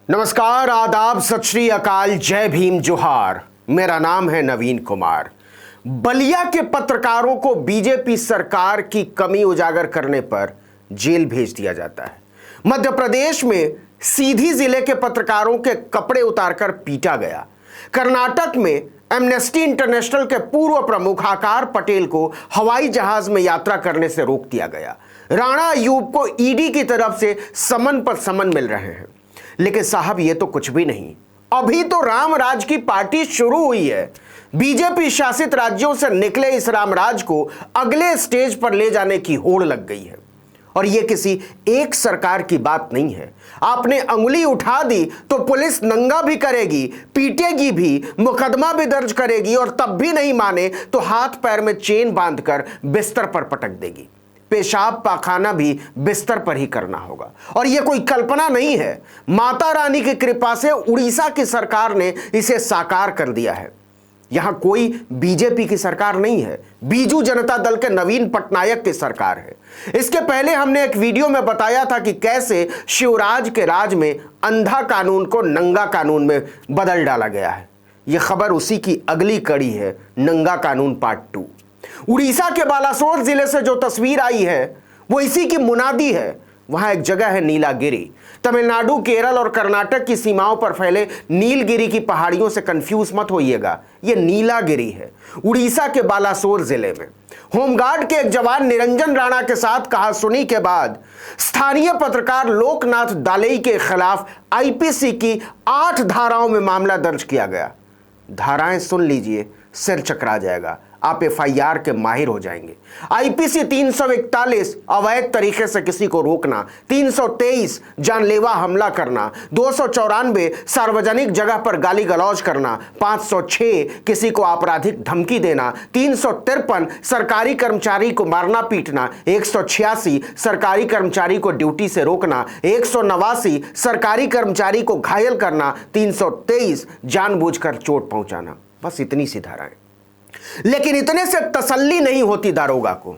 नमस्कार, आदाब, सत श्री अकाल, जय भीम, जोहार। मेरा नाम है नवीन कुमार। बलिया के पत्रकारों को बीजेपी सरकार की कमी उजागर करने पर जेल भेज दिया जाता है। मध्य प्रदेश में सीधी जिले के पत्रकारों के कपड़े उतारकर पीटा गया। कर्नाटक में एमनेस्टी इंटरनेशनल के पूर्व प्रमुख आकार पटेल को हवाई जहाज में यात्रा करने से रोक दिया गया। राणा अयूब को ईडी की तरफ से समन पर समन मिल रहे हैं। लेकिन साहब, ये तो कुछ भी नहीं। अभी तो राम राज की पार्टी शुरू हुई है। बीजेपी शासित राज्यों से निकले इस रामराज को अगले स्टेज पर ले जाने की होड़ लग गई है। और यह किसी एक सरकार की बात नहीं है। आपने अंगुली उठा दी तो पुलिस नंगा भी करेगी, पीटेगी भी, मुकदमा भी दर्ज करेगी, और तब भी नहीं माने तो हाथ पैर में चेन बांधकर बिस्तर पर पटक देगी। पेशाब पाखाना भी बिस्तर पर ही करना होगा। और यह कोई कल्पना नहीं है, माता रानी की कृपा से उड़ीसा की सरकार ने इसे साकार कर दिया है। यहां कोई बीजेपी की सरकार नहीं है, बीजू जनता दल के नवीन पटनायक की सरकार है। इसके पहले हमने एक वीडियो में बताया था कि कैसे शिवराज के राज में अंधा कानून को नंगा कानून में बदल डाला गया है। यह खबर उसी की अगली कड़ी है, नंगा कानून पार्ट 2। उड़ीसा के बालासोर जिले से जो तस्वीर आई है वो इसी की मुनादी है। वहां एक जगह है नीलागिरी। तमिलनाडु, केरल और कर्नाटक की सीमाओं पर फैले नीलगिरी की पहाड़ियों से कंफ्यूज मत होइएगा, ये नीलागिरी है, उड़ीसा के बालासोर जिले में। होमगार्ड के एक जवान निरंजन राणा के साथ कहासुनी के बाद स्थानीय पत्रकार लोकनाथ दालेई के खिलाफ आईपीसी की 8 धाराओं में मामला दर्ज किया गया। धाराएं सुन लीजिए, सिर चकरा जाएगा, आप एफआईआर के माहिर हो जाएंगे। आईपीसी 341 अवैध तरीके से किसी को रोकना, 323 जानलेवा हमला करना, 294 सार्वजनिक जगह पर गाली गलौज करना, 506 किसी को आपराधिक धमकी देना, 353 सरकारी कर्मचारी को मारना पीटना, 186 सरकारी कर्मचारी को ड्यूटी से रोकना, 189 सरकारी कर्मचारी को घायल करना, 323 जानबूझकर चोट पहुंचाना। बस इतनी सी धाराएं। लेकिन इतने से तसल्ली नहीं होती दारोगा को।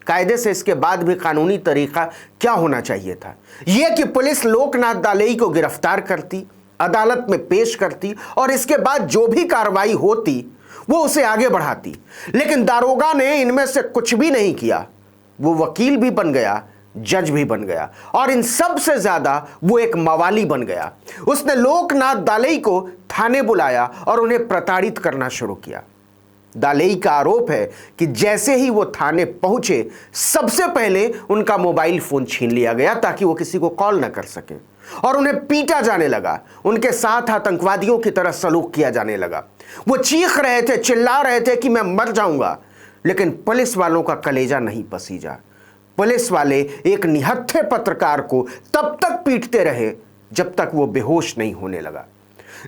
कायदे से इसके बाद भी कानूनी तरीका क्या होना चाहिए था? यह कि पुलिस लोकनाथ दालेई को गिरफ्तार करती, अदालत में पेश करती, और इसके बाद जो भी कार्रवाई होती वो उसे आगे बढ़ाती। लेकिन दारोगा ने इनमें से कुछ भी नहीं किया। वो वकील भी बन गया, जज भी बन गया, और इन सब से ज्यादा वो एक मवाली बन गया। उसने लोकनाथ दालेई को थाने बुलाया और उन्हें प्रताड़ित करना शुरू किया। दालेई का आरोप है कि जैसे ही वो थाने पहुंचे, सबसे पहले उनका मोबाइल फोन छीन लिया गया ताकि वो किसी को कॉल न कर सके, और उन्हें पीटा जाने लगा। उनके साथ आतंकवादियों की तरह सलूक किया जाने लगा। वो चीख रहे थे, चिल्ला रहे थे कि मैं मर जाऊंगा। लेकिन पुलिस वालों का कलेजा नहीं पसीजा। पुलिस वाले एक निहत्थे पत्रकार को तब तक पीटते रहे जब तक वो बेहोश नहीं होने लगा।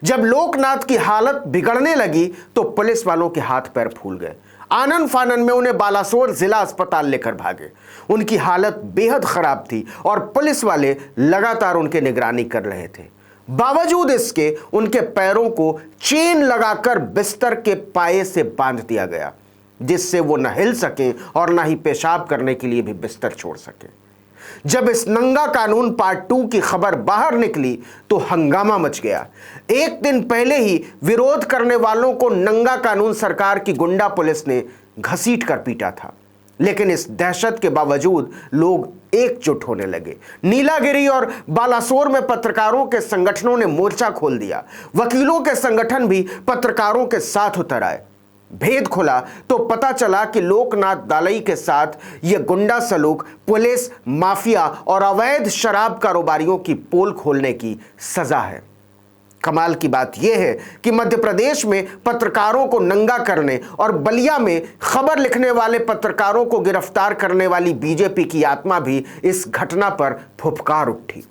जब लोकनाथ की हालत बिगड़ने लगी तो पुलिस वालों के हाथ पैर फूल गए। आनन फानन में उन्हें बालासोर जिला अस्पताल लेकर भागे। उनकी हालत बेहद खराब थी और पुलिस वाले लगातार उनकी निगरानी कर रहे थे। बावजूद इसके उनके पैरों को चेन लगाकर बिस्तर के पाए से बांध दिया गया, जिससे वो न हिल सके और न ही पेशाब करने के लिए भी बिस्तर छोड़ सके। जब इस नंगा कानून पार्ट 2 की खबर बाहर निकली तो हंगामा मच गया। एक दिन पहले ही विरोध करने वालों को नंगा कानून सरकार की गुंडा पुलिस ने घसीट कर पीटा था। लेकिन इस दहशत के बावजूद लोग एकजुट होने लगे। नीलागिरी और बालासोर में पत्रकारों के संगठनों ने मोर्चा खोल दिया। वकीलों के संगठन भी पत्रकारों के साथ उतर आए। भेद खुला तो पता चला कि लोकनाथ दालेई के साथ यह गुंडा सलूक पुलिस, माफिया और अवैध शराब कारोबारियों की पोल खोलने की सजा है। कमाल की बात यह है कि मध्य प्रदेश में पत्रकारों को नंगा करने और बलिया में खबर लिखने वाले पत्रकारों को गिरफ्तार करने वाली बीजेपी की आत्मा भी इस घटना पर फुफकार उठी।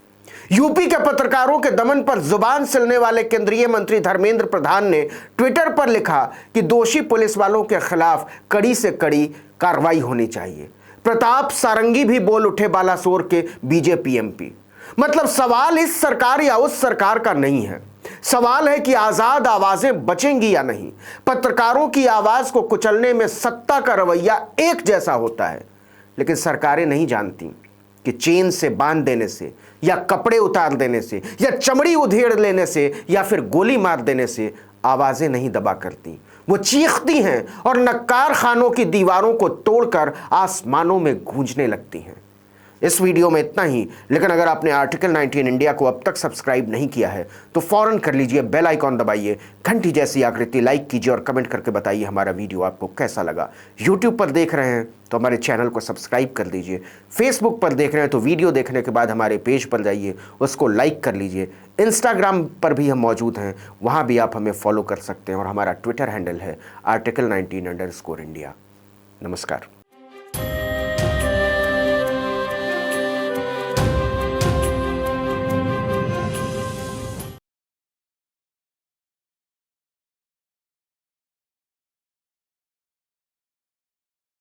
यूपी के पत्रकारों के दमन पर जुबान सिलने वाले केंद्रीय मंत्री धर्मेंद्र प्रधान ने ट्विटर पर लिखा कि दोषी पुलिस वालों के खिलाफ कड़ी से कड़ी कार्रवाई होनी चाहिए। प्रताप सारंगी भी बोल उठे, बालासोर के बीजेपी एमपी। मतलब सवाल इस सरकार या उस सरकार का नहीं है, सवाल है कि आजाद आवाजें बचेंगी या नहीं। पत्रकारों की आवाज को कुचलने में सत्ता का रवैया एक जैसा होता है, लेकिन सरकारें नहीं जानती कि चेन से बांध देने से या कपड़े उतार देने से या चमड़ी उधेड़ लेने से या फिर गोली मार देने से आवाजें नहीं दबा करती, वो चीखती हैं और नक्कार खानों की दीवारों को तोड़कर आसमानों में गूंजने लगती हैं। इस वीडियो में इतना ही, लेकिन अगर आपने आर्टिकल 19 इंडिया को अब तक सब्सक्राइब नहीं किया है तो फौरन कर लीजिए, बेल आइकॉन दबाइए, घंटी जैसी आकृति लाइक कीजिए और कमेंट करके बताइए हमारा वीडियो आपको कैसा लगा। यूट्यूब पर देख रहे हैं तो हमारे चैनल को सब्सक्राइब कर दीजिए, फेसबुक पर देख रहे हैं तो वीडियो देखने के बाद हमारे पेज पर जाइए, उसको लाइक कर लीजिए। इंस्टाग्राम पर भी हम मौजूद हैं, वहाँ भी आप हमें फॉलो कर सकते हैं और हमारा ट्विटर हैंडल है article19_India। नमस्कार।